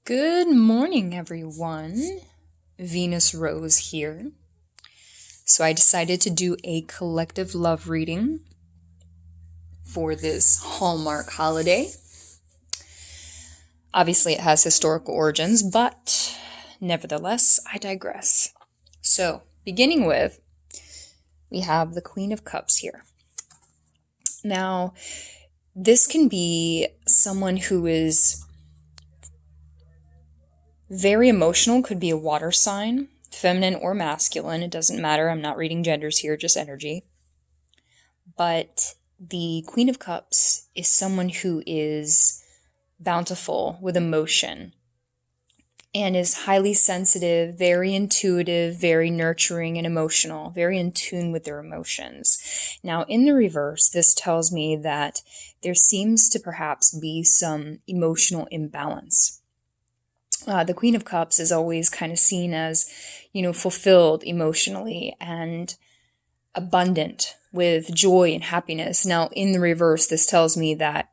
Good morning, everyone. Venus Rose here. So I decided to do a collective love reading for this Hallmark holiday. Obviously, it has historical origins, but nevertheless, I digress. So, beginning with, we have the Queen of Cups here. Now, this can be someone who is very emotional, could be a water sign, feminine or masculine, it doesn't matter. I'm not reading genders here, just energy. But the Queen of Cups is someone who is bountiful with emotion and is highly sensitive, very intuitive, very nurturing and emotional, very in tune with their emotions. Now, in the reverse, this tells me that there seems to perhaps be some emotional imbalance. The Queen of Cups is always kind of seen as, fulfilled emotionally and abundant with joy and happiness. Now, in the reverse, this tells me that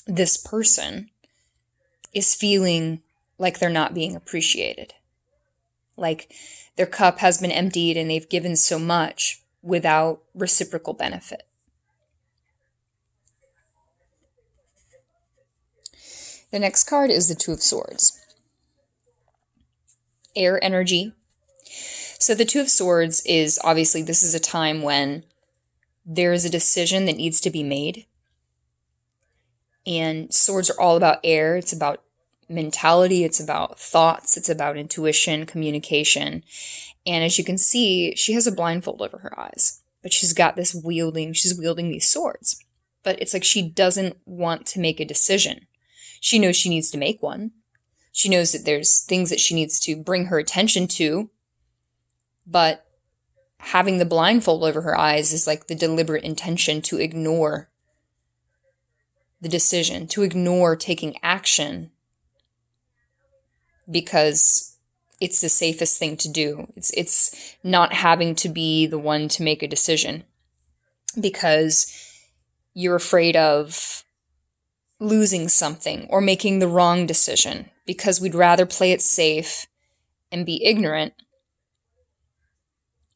this person is feeling like they're not being appreciated. Like their cup has been emptied and they've given so much without reciprocal benefit. The next card is the Two of Swords. Air energy. So the Two of Swords is obviously, this is a time when there is a decision that needs to be made. And swords are all about air. It's about mentality. It's about thoughts. It's about intuition, communication. And as you can see, she has a blindfold over her eyes, but she's wielding these swords. But it's like she doesn't want to make a decision. She knows she needs to make one. She knows that there's things that she needs to bring her attention to, but having the blindfold over her eyes is like the deliberate intention to ignore the decision, to ignore taking action because it's the safest thing to do. It's not having to be the one to make a decision because you're afraid of losing something or making the wrong decision, because we'd rather play it safe and be ignorant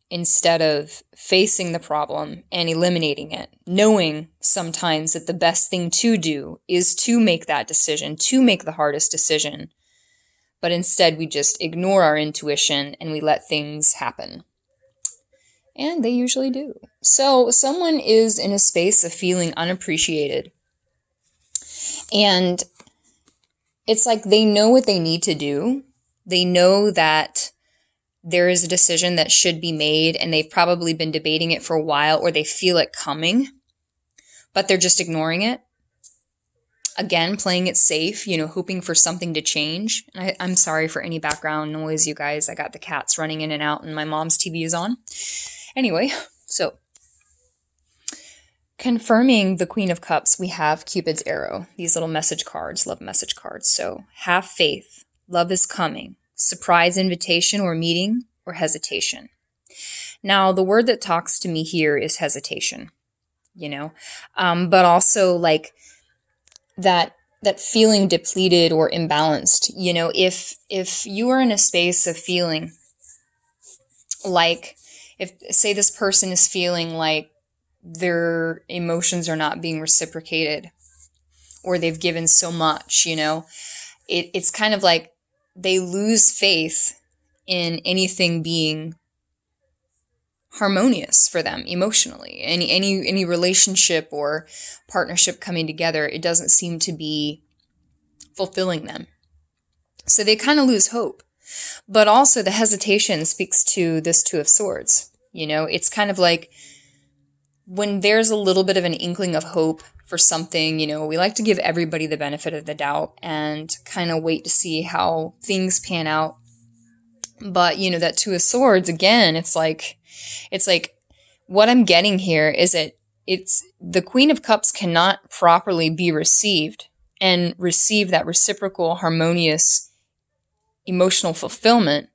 instead of facing the problem and eliminating it, knowing sometimes that the best thing to do is to make that decision, to make the hardest decision, but instead we just ignore our intuition and we let things happen. And they usually do. So someone is in a space of feeling unappreciated. And it's like they know what they need to do. They know that there is a decision that should be made and they've probably been debating it for a while, or they feel it coming, but they're just ignoring it. Again, playing it safe, hoping for something to change. I'm sorry for any background noise, you guys. I got the cats running in and out and my mom's TV is on. Anyway, so confirming the Queen of Cups, we have Cupid's arrow, these little message cards, love message cards. So have faith, love is coming, surprise invitation or meeting or hesitation. Now, the word that talks to me here is hesitation, but also like that feeling depleted or imbalanced. If you are in a space of feeling like, if say this person is feeling like their emotions are not being reciprocated or they've given so much, it's kind of like they lose faith in anything being harmonious for them emotionally. Any relationship or partnership coming together, it doesn't seem to be fulfilling them. So they kind of lose hope. But also the hesitation speaks to this Two of Swords. It's kind of like when there's a little bit of an inkling of hope for something, we like to give everybody the benefit of the doubt and kind of wait to see how things pan out. But, that Two of Swords, again, it's like what I'm getting here is it's the Queen of Cups cannot properly be received and receive that reciprocal, harmonious, emotional fulfillment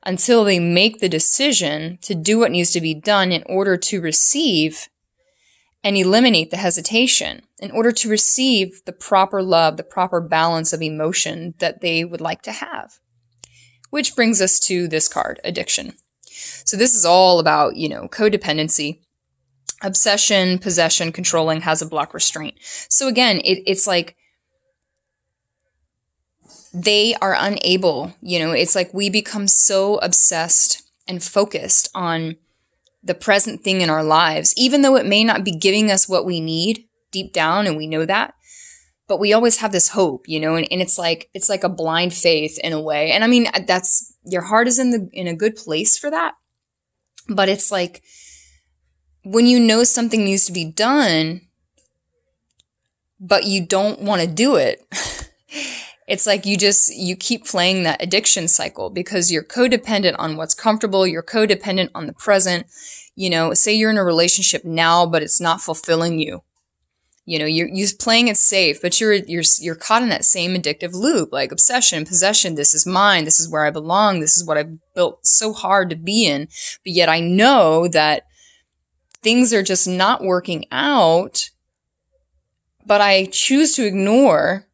until they make the decision to do what needs to be done in order to receive and eliminate the hesitation in order to receive the proper love, the proper balance of emotion that they would like to have. Which brings us to this card, addiction. So this is all about, codependency, obsession, possession, controlling, has a block, restraint. So again, it's like they are unable, it's like we become so obsessed and focused on the present thing in our lives, even though it may not be giving us what we need deep down, and we know that, but we always have this hope, and it's like a blind faith in a way. And I mean, that's, your heart is in a good place for that. But it's like when you know something needs to be done, but you don't want to do it, it's like you keep playing that addiction cycle because you're codependent on what's comfortable. You're codependent on the present. Say you're in a relationship now, but it's not fulfilling you. You're playing it safe, but you're caught in that same addictive loop, like obsession, possession. This is mine. This is where I belong. This is what I've built so hard to be in. But yet I know that things are just not working out, but I choose to ignore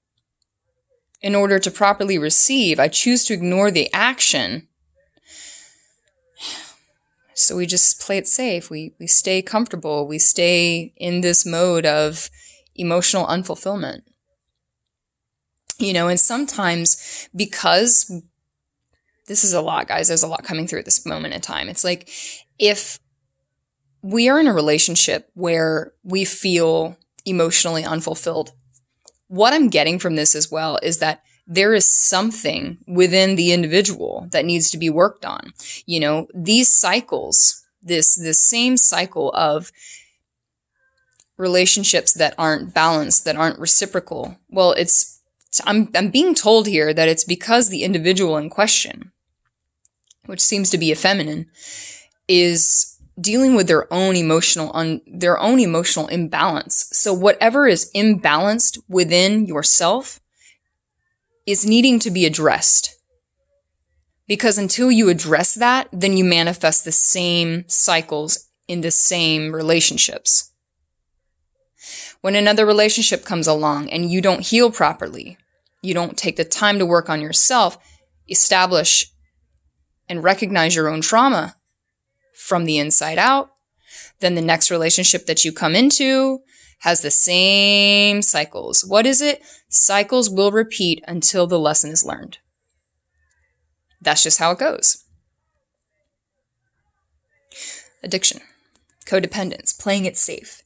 in order to properly receive. I choose to ignore the action. So we just play it safe. We stay comfortable. We stay in this mode of emotional unfulfillment. And sometimes, because this is a lot, guys, there's a lot coming through at this moment in time. It's like if we are in a relationship where we feel emotionally unfulfilled, what I'm getting from this as well is that there is something within the individual that needs to be worked on. These cycles, this same cycle of relationships that aren't balanced, that aren't reciprocal. Well, I'm being told here that it's because the individual in question, which seems to be a feminine, is dealing with their own emotional imbalance. So whatever is imbalanced within yourself is needing to be addressed. Because until you address that, then you manifest the same cycles in the same relationships. When another relationship comes along and you don't heal properly, you don't take the time to work on yourself, establish and recognize your own trauma from the inside out, then the next relationship that you come into has the same cycles. What is it? Cycles will repeat until the lesson is learned. That's just how it goes. Addiction, codependence, playing it safe,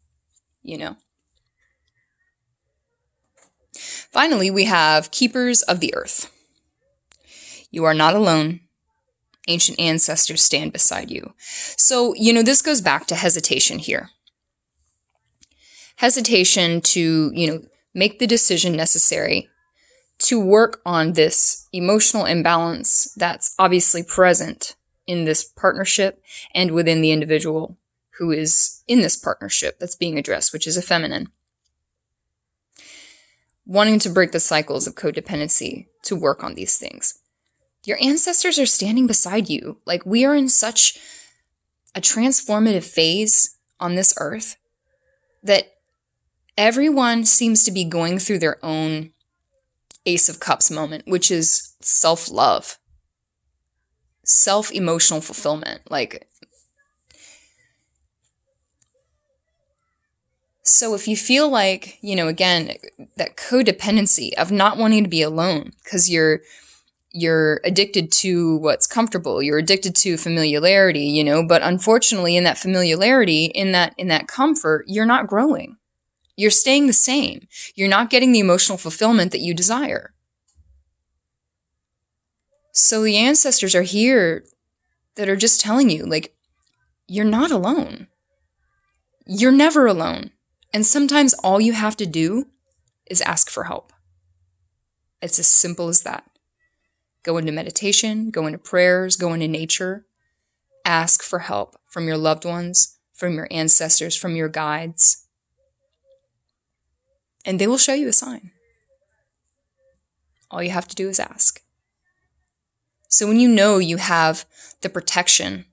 Finally, we have keepers of the earth. You are not alone. Ancient ancestors stand beside you. So, this goes back to hesitation here. Hesitation to, make the decision necessary to work on this emotional imbalance that's obviously present in this partnership and within the individual who is in this partnership that's being addressed, which is a feminine. Wanting to break the cycles of codependency to work on these things. Your ancestors are standing beside you. Like, we are in such a transformative phase on this earth that everyone seems to be going through their own Ace of Cups moment, which is self-love, self-emotional fulfillment. So if you feel like, again, that codependency of not wanting to be alone because you're addicted to what's comfortable, you're addicted to familiarity, but unfortunately in that familiarity, in that comfort, you're not growing. You're staying the same. You're not getting the emotional fulfillment that you desire. So the ancestors are here that are just telling you, you're not alone. You're never alone. And sometimes all you have to do is ask for help. It's as simple as that. Go into meditation, go into prayers, go into nature. Ask for help from your loved ones, from your ancestors, from your guides. And they will show you a sign. All you have to do is ask. So when you have the protection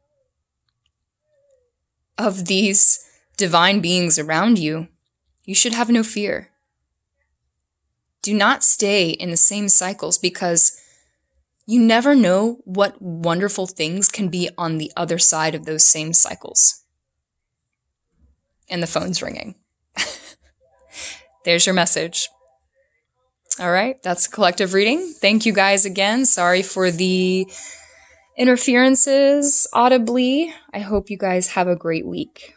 of these divine beings around you, you should have no fear. Do not stay in the same cycles, because you never know what wonderful things can be on the other side of those same cycles. And the phone's ringing. There's your message. All right, that's a collective reading. Thank you guys again. Sorry for the interferences audibly. I hope you guys have a great week.